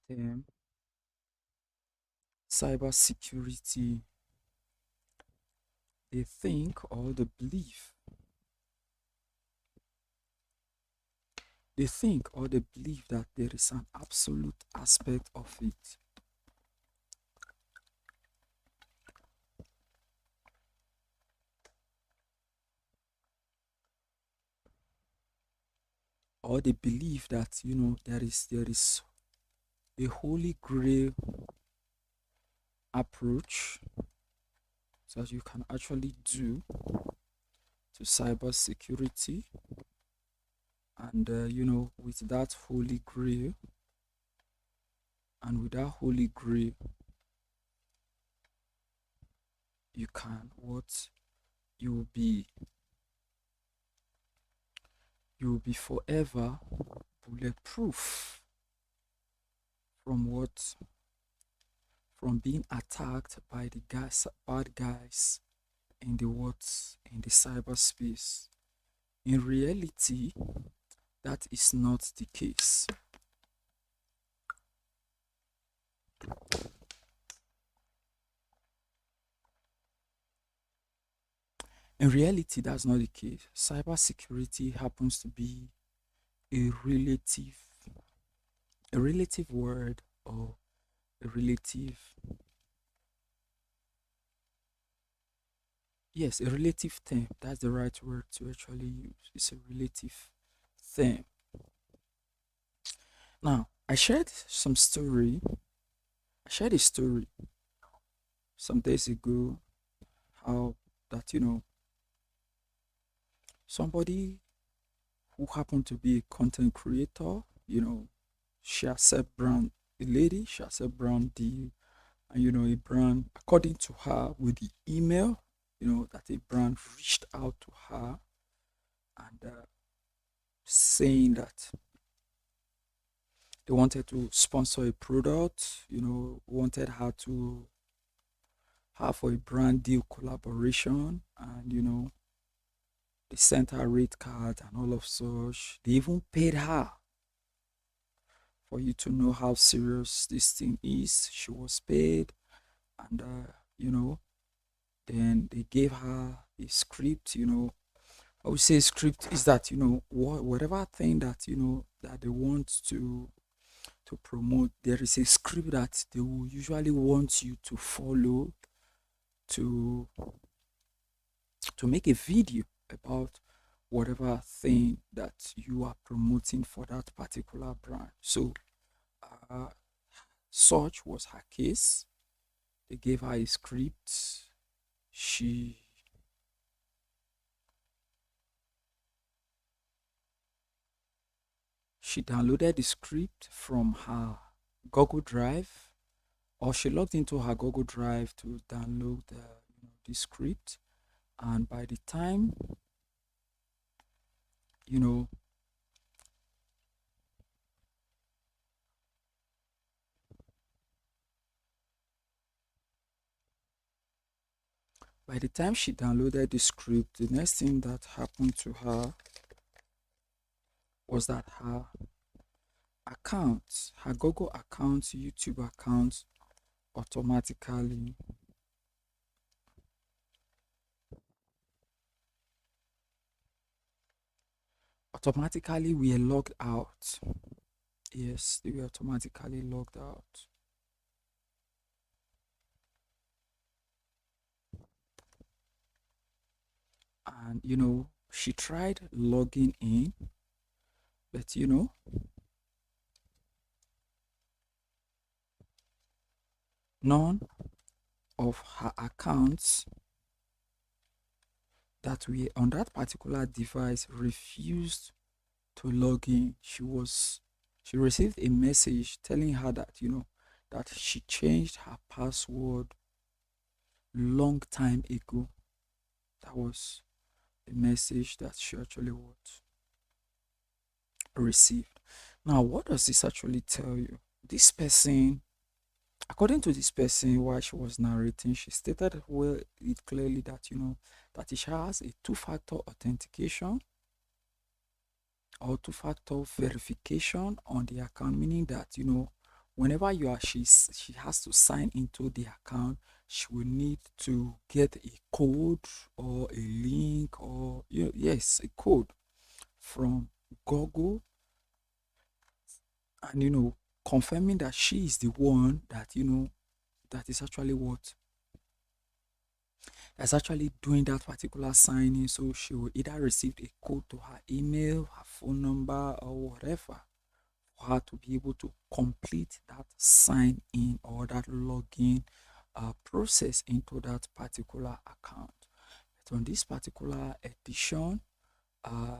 term cybersecurity, they think or they believe that there is an absolute aspect of it, or they believe that there is a holy grail approach that you can actually do to cybersecurity. And with that holy grail, you can what you will be forever bulletproof from what from being attacked by the bad guys in the cyberspace. In reality, that is not the case. In reality, that's not the case. Cybersecurity happens to be a relative word, or a relative yes, a relative term. That's the right word to actually use. It's a relative term. Now, I shared a story some days ago, how that somebody who happened to be a content creator, she accept brand a lady, she accept brand deal, and a brand, according to her, with the email, that a brand reached out to her and saying that they wanted to sponsor a product, wanted her to have for a brand deal collaboration, and they sent her rate card and all of such. They even paid her. For you to know how serious this thing is, she was paid, and then they gave her a script. I would say script is that whatever thing that that they want to promote, there is a script that they will usually want you to follow to make a video about whatever thing that you are promoting for that particular brand. So, uh, such was her case. They gave her a script. She downloaded the script from her Google Drive, or she logged into her Google Drive to download the script. And you know, by the time she downloaded the script, the next thing that happened to her was that her Google account, YouTube account, automatically were logged out. Yes, they were automatically logged out. And she tried logging in, but none of her accounts that were on that particular device refused to log in. She received a message telling her that that she changed her password long time ago. That was the message that she actually received. Now, what does this actually tell you? This person, according to this person, while she was narrating, she stated it clearly that that she has a two-factor authentication or two-factor verification on the account, meaning that whenever she has to sign into the account, she will need to get a code or a link, or yes, a code from Google, and confirming that she is the one that that is actually doing that particular signing. So she will either receive a code to her email, her phone number, or whatever, for her to be able to complete that sign in or that login process into that particular account. But on this particular edition, uh,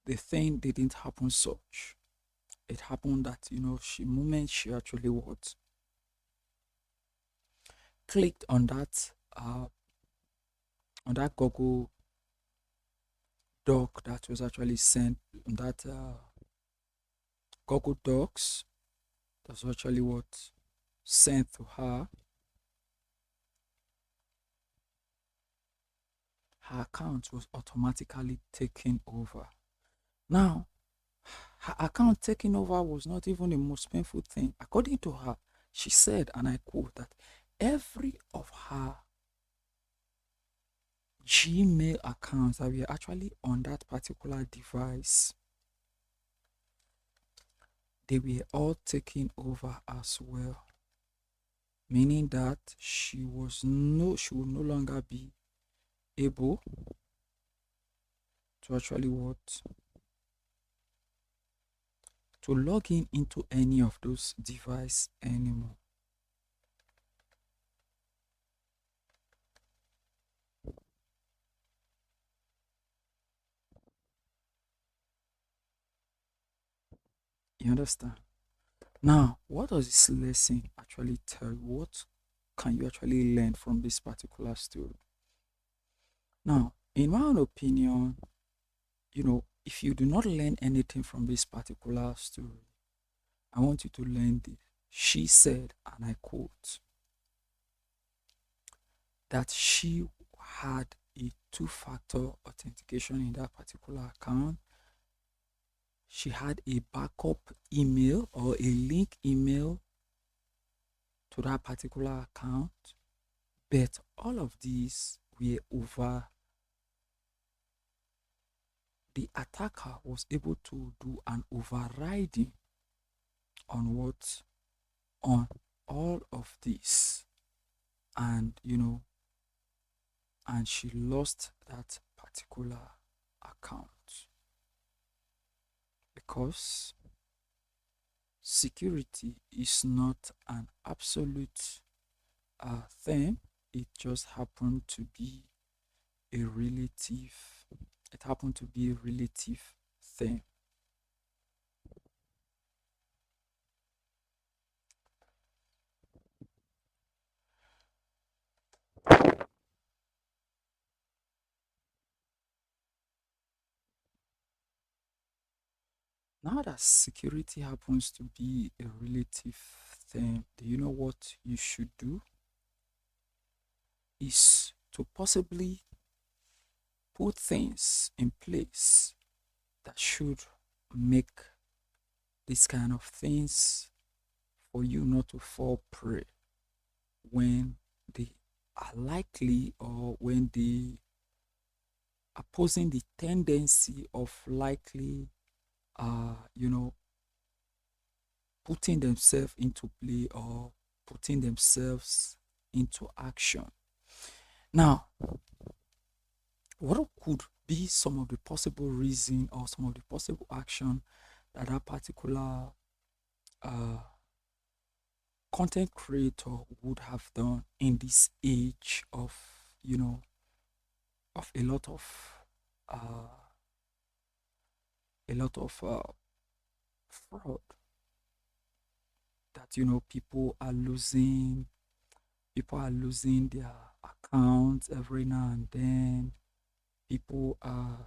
the thing didn't happen such. It happened that she actually clicked on that Google doc that was actually sent, on that Google Docs that was actually sent to her. Her account was automatically taken over. Now, her account taking over was not even the most painful thing. According to her, she said, and I quote, that every of her Gmail accounts that were actually on that particular device, they were all taken over as well. Meaning that she would no longer be able to actually to log in into any of those devices anymore. You understand? Now, what does this lesson actually tell you? What can you actually learn from this particular story? Now, in my own opinion, if you do not learn anything from this particular story, I want you to learn this. She said, and I quote, that she had a two-factor authentication in that particular account. She had a backup email or a link email to that particular account, but all of these were over. The attacker was able to do an overriding on on all of this, and and she lost that particular account because security is not an absolute thing. It just happened to be a relative. It happened to be a relative thing. Now that security happens to be a relative thing, do you know what you should do? Is to possibly put things in place that should make this kind of things for you not to fall prey when they are likely, or when they are posing the tendency of likely putting themselves into play or putting themselves into action. Now, what could be some of the possible reason or some of the possible action that that particular uh, content creator would have done in this age of of uh, a lot of fraud, that people are losing their accounts every now and then. People are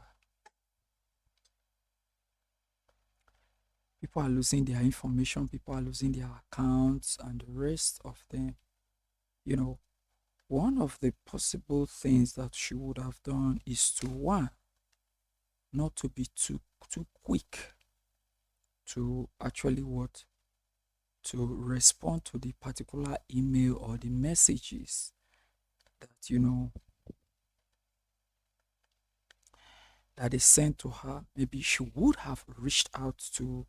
losing their information, people are losing their accounts, and the rest of them. One of the possible things that she would have done is to, one, not to be too quick to actually to respond to the particular email or the messages that that is sent to her. Maybe she would have reached out to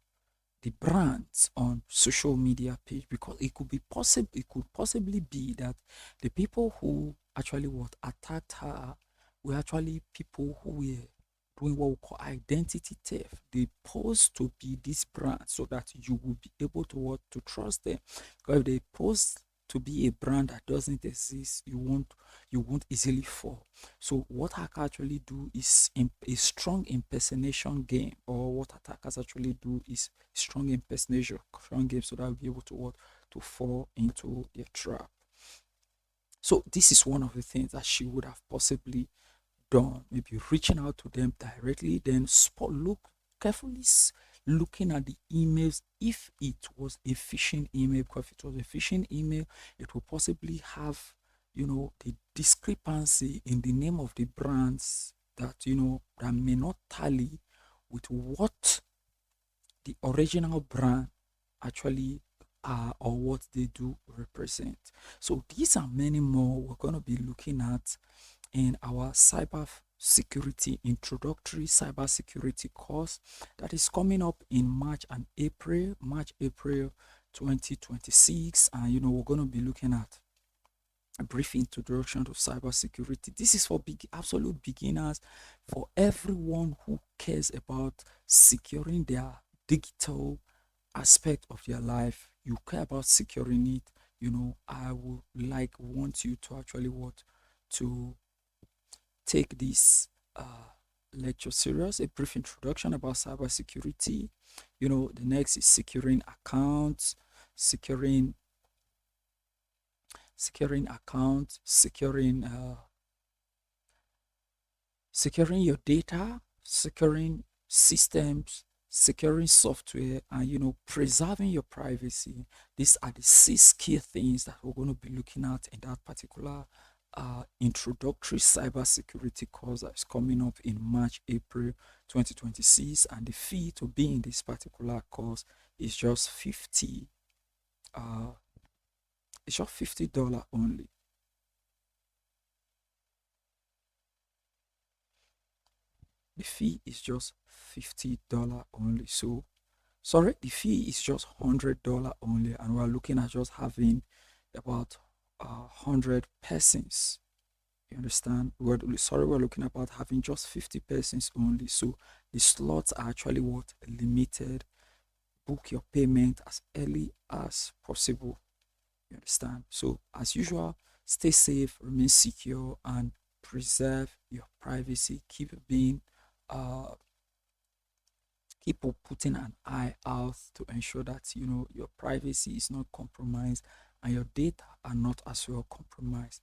the brands on social media page, because it could possibly be that the people who actually what attacked her were actually people who were doing what we call identity theft. They pose to be this brand so that you will be able to what to trust them. Because if they pose to be a brand that doesn't exist, you won't easily fall. So what hackers actually do is a strong impersonation game, or what attackers actually do is strong impersonation strong game, so that we'll be able to what to fall into their trap. So this is one of the things that she would have possibly done, maybe reaching out to them directly, then spot look carefully looking at the emails. If it was a phishing email, because if it was a phishing email, it will possibly have the discrepancy in the name of the brands that that may not tally with what the original brand actually are, or what they do represent. So these are many more we're going to be looking at in our cyber security introductory cybersecurity course that is coming up in March April 2026. And we're going to be looking at a brief introduction to cybersecurity. This is for absolute beginners, for everyone who cares about securing their digital aspect of their life. You care about securing it. I would want you to actually what to take this lecture serious. A brief introduction about cybersecurity. The next is securing accounts, securing accounts, securing your data, securing systems, securing software, and preserving your privacy. These are the 6 key things that we're going to be looking at in that particular introductory cybersecurity course that is coming up in March-April 2026. And the fee to be in this particular course is just $50 only. The fee is just $50 only. So sorry, the fee is just $100 only, and we're looking at just having about 100 persons. You understand? We're looking about having just 50 persons only. So the slots are actually what limited. Book your payment as early as possible. You understand? So as usual, stay safe, remain secure, and preserve your privacy. Keep putting an eye out to ensure that your privacy is not compromised and your data are not as well compromised.